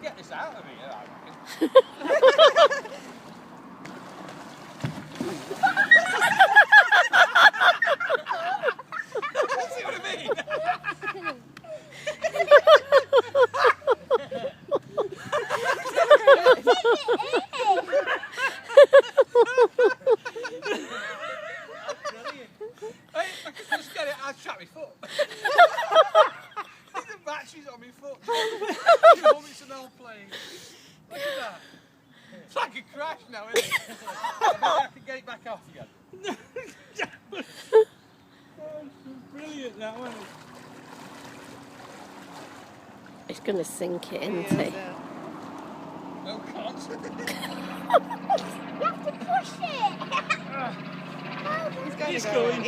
Get this out of here, I reckon. See what I mean? Hey, I can just get it, I'll trap my foot. The battery's on my foot. It's an old plane. Look at that. It's like a crash now, isn't it? I can get it back off again. Brilliant that, wasn't it? It's going to sink it, isn't it? No, can't. You have to push it. He's going.